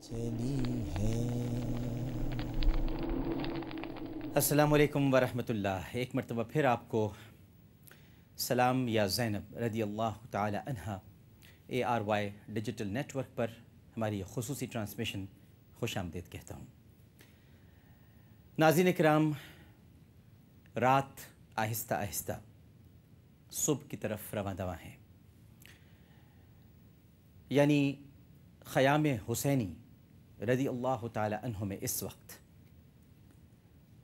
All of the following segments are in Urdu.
چلی ہے۔ السلام علیکم ورحمۃ اللہ۔ ایک مرتبہ پھر آپ کو سلام یا زینب رضی اللہ تعالی عنہا ARY ڈیجیٹل نیٹ ورک پر ہماری خصوصی ٹرانسمیشن خوش آمدید کہتا ہوں۔ ناظرین کرام، رات آہستہ آہستہ صبح کی طرف رواں دواں ہیں، یعنی خیام حسینی رضی اللہ تعالی عنہ میں اس وقت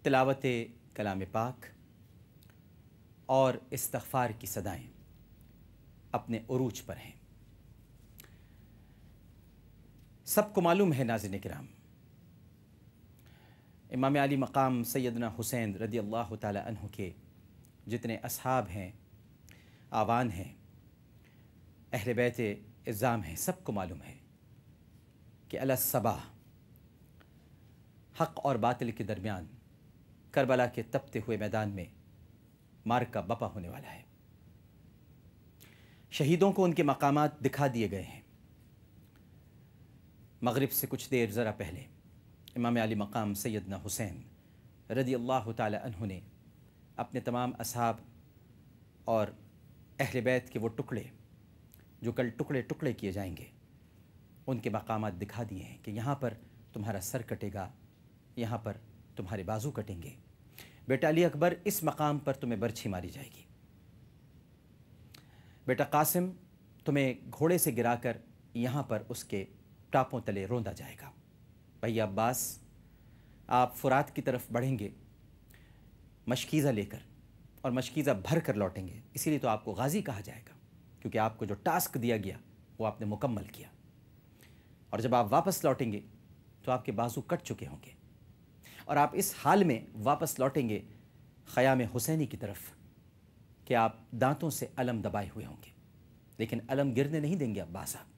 تلاوت کلام پاک اور استغفار کی صدائیں اپنے عروج پر ہیں۔ سب کو معلوم ہے ناظرین کرام، امام علی مقام سیدنا حسین رضی اللہ تعالی عنہ کے جتنے اصحاب ہیں، آوان ہیں، اہل بیت عظام ہیں، سب کو معلوم ہے کہ علی الصباح حق اور باطل کے درمیان کربلا کے تپتے ہوئے میدان میں معرکہ بپا ہونے والا ہے۔ شہیدوں کو ان کے مقامات دکھا دیے گئے ہیں۔ مغرب سے کچھ دیر ذرا پہلے امام علی مقام سیدنا حسین رضی اللہ تعالی عنہ نے اپنے تمام اصحاب اور اہل بیت کے وہ ٹکڑے جو کل ٹکڑے ٹکڑے کیے جائیں گے، ان کے مقامات دکھا دیے ہیں کہ یہاں پر تمہارا سر کٹے گا، یہاں پر تمہارے بازو کٹیں گے، بیٹا علی اکبر اس مقام پر تمہیں برچھی ماری جائے گی، بیٹا قاسم تمہیں گھوڑے سے گرا کر یہاں پر اس کے ٹاپوں تلے روندا جائے گا، بھائی عباس آپ فرات کی طرف بڑھیں گے مشکیزہ لے کر اور مشکیزہ بھر کر لوٹیں گے، اسی لیے تو آپ کو غازی کہا جائے گا، کیونکہ آپ کو جو ٹاسک دیا گیا وہ آپ نے مکمل کیا، اور جب آپ واپس لوٹیں گے تو آپ کے بازو کٹ چکے ہوں گے، اور آپ اس حال میں واپس لوٹیں گے خیام حسینی کی طرف کہ آپ دانتوں سے علم دبائے ہوئے ہوں گے، لیکن علم گرنے نہیں دیں گے عباس آپ،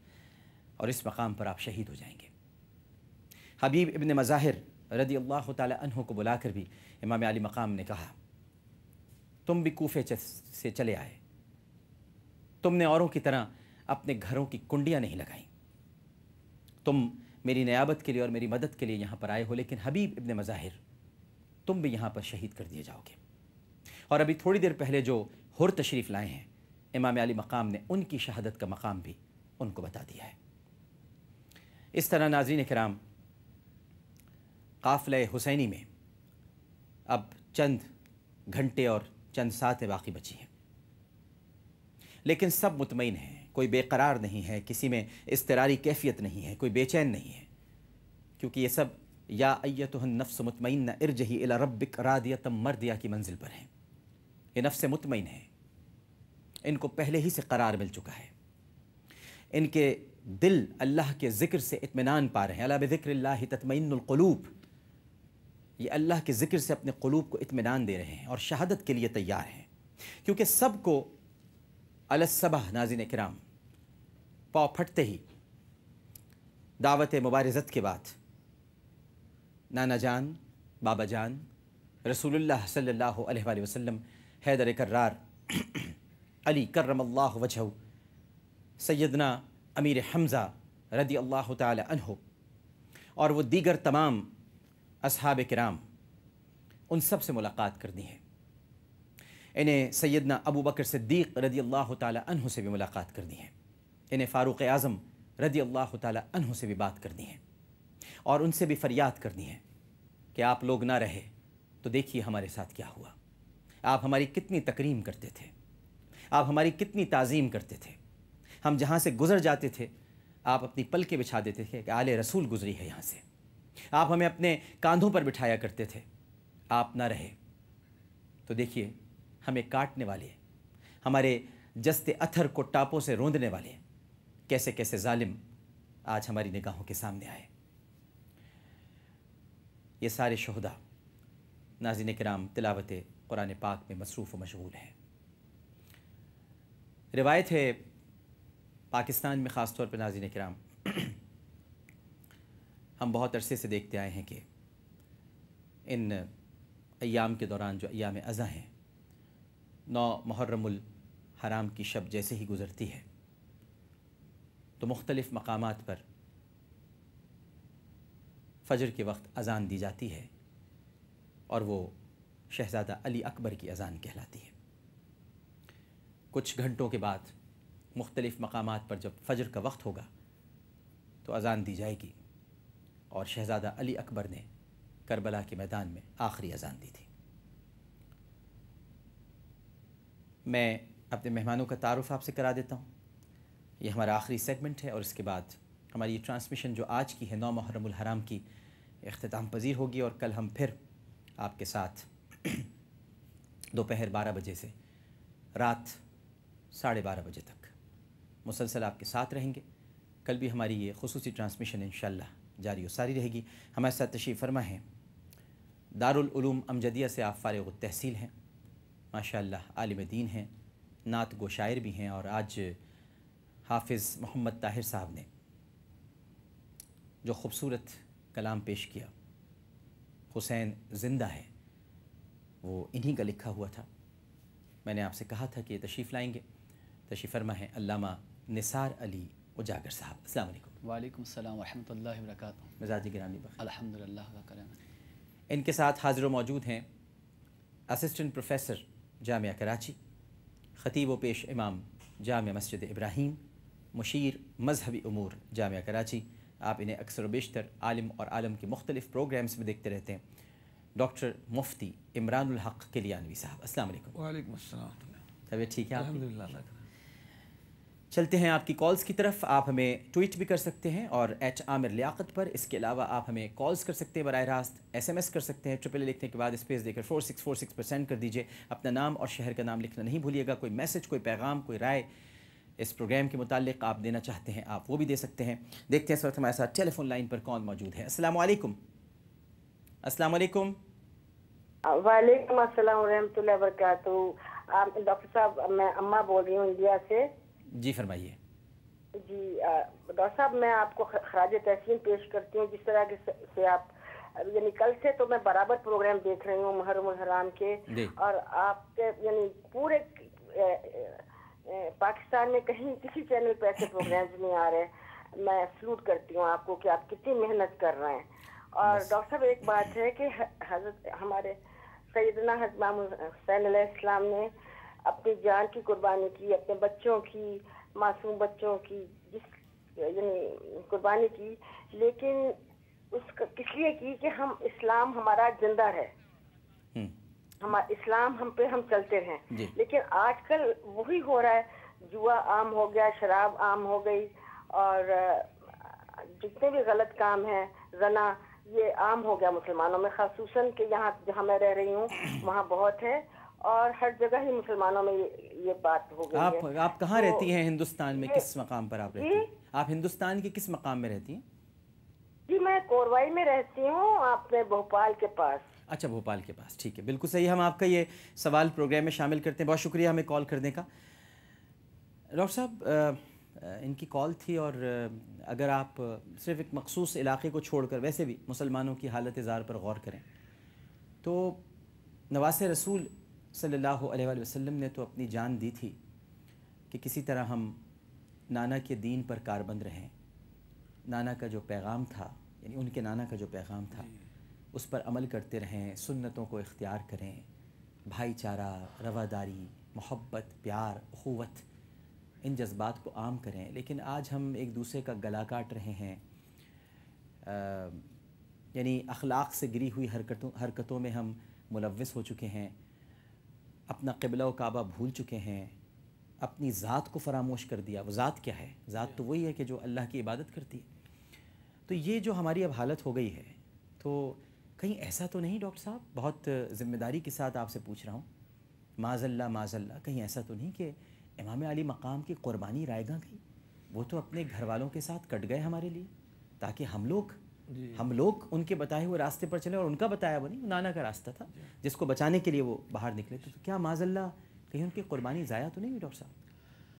اور اس مقام پر آپ شہید ہو جائیں گے۔ حبیب ابن مظاہر رضی اللہ تعالی عنہ کو بلا کر بھی امام علی مقام نے کہا، تم بھی کوفے سے چلے آئے، تم نے اوروں کی طرح اپنے گھروں کی کنڈیاں نہیں لگائیں، تم میری نیابت کے لیے اور میری مدد کے لیے یہاں پر آئے ہو، لیکن حبیب ابن مظاہر تم بھی یہاں پر شہید کر دیے جاؤ گے۔ اور ابھی تھوڑی دیر پہلے جو حر تشریف لائے ہیں امام علی مقام نے ان کی شہادت کا مقام بھی ان کو بتا دیا ہے۔ اس طرح ناظرین کرام، قافلہ حسینی میں اب چند گھنٹے اور چند ساعتیں باقی بچی ہیں، لیکن سب مطمئن ہیں، کوئی بے قرار نہیں ہے، کسی میں اضطراری کیفیت نہیں ہے، کوئی بے چین نہیں ہے، کیونکہ یہ سب یا ایتها النفس مطمئنہ ارجعی الی ربک راضیۃ مرضیہ کی منزل پر ہیں۔ یہ نفس مطمئن ہے، ان کو پہلے ہی سے قرار مل چکا ہے، ان کے دل اللہ کے ذکر سے اطمینان پا رہے ہیں، الا بذکر اللہ تطمئن القلوب، یہ اللہ کے ذکر سے اپنے قلوب کو اطمینان دے رہے ہیں اور شہادت کے لیے تیار ہیں، کیونکہ سب کو علی الصبح ناظرین کرام پاؤ پھٹتے ہی دعوت مبارزت کے بعد نانا جان، بابا جان، رسول اللہ صلی اللہ علیہ وآلہ وسلم، حیدر کرار، علی کرم اللہ وجہہ، سیدنا امیر حمزہ رضی اللہ تعالی عنہ، اور وہ دیگر تمام اصحاب کرام، ان سب سے ملاقات کرنی ہے۔ انہیں سیدنا ابو بکر صدیق رضی اللہ تعالی عنہ سے بھی ملاقات کرنی ہے، انہیں فاروق اعظم رضی اللہ تعالی عنہ سے بھی بات کرنی ہے، اور ان سے بھی فریاد کرنی ہے کہ آپ لوگ نہ رہے تو دیکھیے ہمارے ساتھ کیا ہوا، آپ ہماری کتنی تکریم کرتے تھے، آپ ہماری کتنی تعظیم کرتے تھے، ہم جہاں سے گزر جاتے تھے آپ اپنی پلکیں بچھا دیتے تھے کہ آل رسول گزری ہے یہاں سے، آپ ہمیں اپنے کاندھوں پر بٹھایا کرتے تھے، آپ نہ رہے تو دیکھیے ہمیں کاٹنے والے، ہمارے جست اتھر کو ٹاپوں سے روندنے والے کیسے کیسے ظالم آج ہماری نگاہوں کے سامنے آئے۔ یہ سارے شہداء ناظرین کرام تلاوت قرآن پاک میں مصروف و مشغول ہیں۔ روایت ہے پاکستان میں خاص طور پر ناظرین کرام، ہم بہت عرصے سے دیکھتے آئے ہیں کہ ان ایام کے دوران جو ایام اضحیٰ ہیں، 9 محرم الحرام کی شب جیسے ہی گزرتی ہے تو مختلف مقامات پر فجر کے وقت اذان دی جاتی ہے اور وہ شہزادہ علی اکبر کی اذان کہلاتی ہے۔ کچھ گھنٹوں کے بعد مختلف مقامات پر جب فجر کا وقت ہوگا تو اذان دی جائے گی، اور شہزادہ علی اکبر نے کربلا کے میدان میں آخری اذان دی تھی۔ میں اپنے مہمانوں کا تعارف آپ سے کرا دیتا ہوں۔ یہ ہمارا آخری سیگمنٹ ہے، اور اس کے بعد ہماری یہ ٹرانسمیشن جو آج کی ہے 9 محرم الحرام کی اختتام پذیر ہوگی، اور کل ہم پھر آپ کے ساتھ دوپہر 12 بجے سے رات 12:30 بجے تک مسلسل آپ کے ساتھ رہیں گے۔ کل بھی ہماری یہ خصوصی ٹرانسمیشن انشاءاللہ جاری و ساری رہے گی۔ ہمارے ساتھ تشریف فرما ہیں دارالعلوم امجدیہ سے آپ فارغ التحصیل ہیں، ماشاءاللہ عالم دین ہیں، نعت گو شاعر بھی ہیں، اور آج حافظ محمد طاہر صاحب نے جو خوبصورت کلام پیش کیا، حسین زندہ ہے، وہ انہی کا لکھا ہوا تھا۔ میں نے آپ سے کہا تھا کہ یہ تشریف لائیں گے۔ تشریف فرما ہے علامہ نثار علی اجاگر صاحب۔ السلام علیکم۔ وعلیکم السلام ورحمۃ اللہ وبرکاتہ۔ مزاج گرامی بخیر؟ الحمدللہ کا کرم ہے۔ ان کے ساتھ حاضر و موجود ہیں اسسٹنٹ پروفیسر جامعہ کراچی، خطیب و پیش امام جامعہ مسجد ابراہیم، مشیر مذہبی امور جامعہ کراچی۔ آپ انہیں اکثر و بیشتر عالم اور عالم کے مختلف پروگرامز میں دیکھتے رہتے ہیں، ڈاکٹر مفتی عمران الحق کلیانوی صاحب۔ السلام علیکم۔ وعلیکم السلام۔ طبیعت ٹھیک ہے آپ کی؟ الحمدللہ اللہ کا۔ چلتے ہیں آپ کی کالز کی طرف۔ آپ ہمیں ٹویٹ بھی کر سکتے ہیں اور @عامر لیاقت پر۔ اس کے علاوہ آپ ہمیں کالز کر سکتے ہیں براہ راست، SMS کر سکتے ہیں، ٹرپل لکھنے کے بعد اسپیس دے کر 4646 پر سینڈ کر دیجئے۔ اپنا نام اور شہر کا نام لکھنا نہیں بھولیے گا۔ کوئی میسج، کوئی پیغام، کوئی رائے اس پروگرام کے متعلق آپ دینا چاہتے ہیں، آپ وہ بھی دے سکتے ہیں۔ دیکھتے ہیں اس وقت ہمارے ساتھ ٹیلی فون لائن پر کون موجود ہے۔ السلام علیکم۔ السلام علیکم۔ وعلیکم السلام ورحمۃ اللہ وبرکاتہ۔ ڈاکٹر صاحب، میں اماں بول رہی ہوں انڈیا سے۔ جی فرمائیے۔ جی ڈاکٹر صاحب، میں آپ کو خراج تحسین پیش کرتی ہوں جس طرح سے آپ یعنی کل سے تو میں برابر پروگرام دیکھ رہی ہوں محرم الحرام کے، اور آپ کے یعنی پورے پاکستان میں کہیں کسی چینل پہ ایسے پروگرامز نہیں آ رہے۔ میں سلوٹ کرتی ہوں آپ کو کہ آپ کتنی محنت کر رہے ہیں۔ اور ڈاکٹر صاحب ایک بات ہے کہ حضرت ہمارے سیدنا حضرت امام حسین علیہ السلام نے اپنی جان کی قربانی کی، اپنے بچوں کی، معصوم بچوں کی یعنی قربانی کی، لیکن اس کا کس لیے کی کہ ہم اسلام ہمارا زندہ ہے، ہمارا اسلام ہم پہ ہم چلتے رہیں۔ لیکن آج کل وہی ہو رہا ہے، جوا عام ہو گیا، شراب عام ہو گئی، اور جتنے بھی غلط کام ہیں، زنا، یہ عام ہو گیا مسلمانوں میں، خصوصاً کہ یہاں جہاں میں رہ رہی ہوں وہاں بہت ہے، اور ہر جگہ ہی مسلمانوں میں یہ بات ہو گئی ہے۔ آپ کہاں رہتی ہیں ہندوستان میں؟ کس مقام پر آپ رہتی ہیں؟ آپ ہندوستان کے کس مقام میں رہتی ہیں؟ جی میں کوروائی میں رہتی ہوں، اپنے بھوپال کے پاس۔ اچھا، بھوپال کے پاس، ٹھیک ہے، بالکل صحیح۔ ہم آپ کا یہ سوال پروگرام میں شامل کرتے ہیں۔ بہت شکریہ ہمیں کال کرنے کا۔ ڈاکٹر صاحب، ان کی کال تھی، اور اگر آپ صرف ایک مخصوص علاقے کو چھوڑ کر ویسے بھی مسلمانوں کی حالت زار پر غور کریں تو نواسِ رسول صلی اللہ علیہ وآلہ وسلم نے تو اپنی جان دی تھی کہ کسی طرح ہم نانا کے دین پر کاربند رہیں، نانا کا جو پیغام تھا، یعنی ان کے نانا کا جو پیغام تھا اس پر عمل کرتے رہیں، سنتوں کو اختیار کریں، بھائی چارہ، رواداری، محبت، پیار، اخوت، ان جذبات کو عام کریں۔ لیکن آج ہم ایک دوسرے کا گلا کاٹ رہے ہیں، یعنی اخلاق سے گری ہوئی حرکتوں میں ہم ملوث ہو چکے ہیں، اپنا قبلہ و کعبہ بھول چکے ہیں، اپنی ذات کو فراموش کر دیا۔ وہ ذات کیا ہے؟ ذات تو وہی ہے کہ جو اللہ کی عبادت کرتی ہے۔ تو یہ جو ہماری اب حالت ہو گئی ہے، تو کہیں ایسا تو نہیں ڈاکٹر صاحب، بہت ذمہ داری کے ساتھ آپ سے پوچھ رہا ہوں، معاذ اللہ، کہیں ایسا تو نہیں کہ امام علی مقام کی قربانی رائے گاں گئی؟ وہ تو اپنے گھر والوں کے ساتھ کٹ گئے ہمارے لیے، تاکہ ہم لوگ ان کے بتائے ہوئے راستے پر چلیں، اور ان کا بتایا وہ نہیں، وہ نانا کا راستہ تھا جس کو بچانے کے لیے وہ باہر نکلے۔ تو کیا معاذ اللہ کہیں ان کی قربانی ضائع تو نہیں ہوئی ڈاکٹر صاحب؟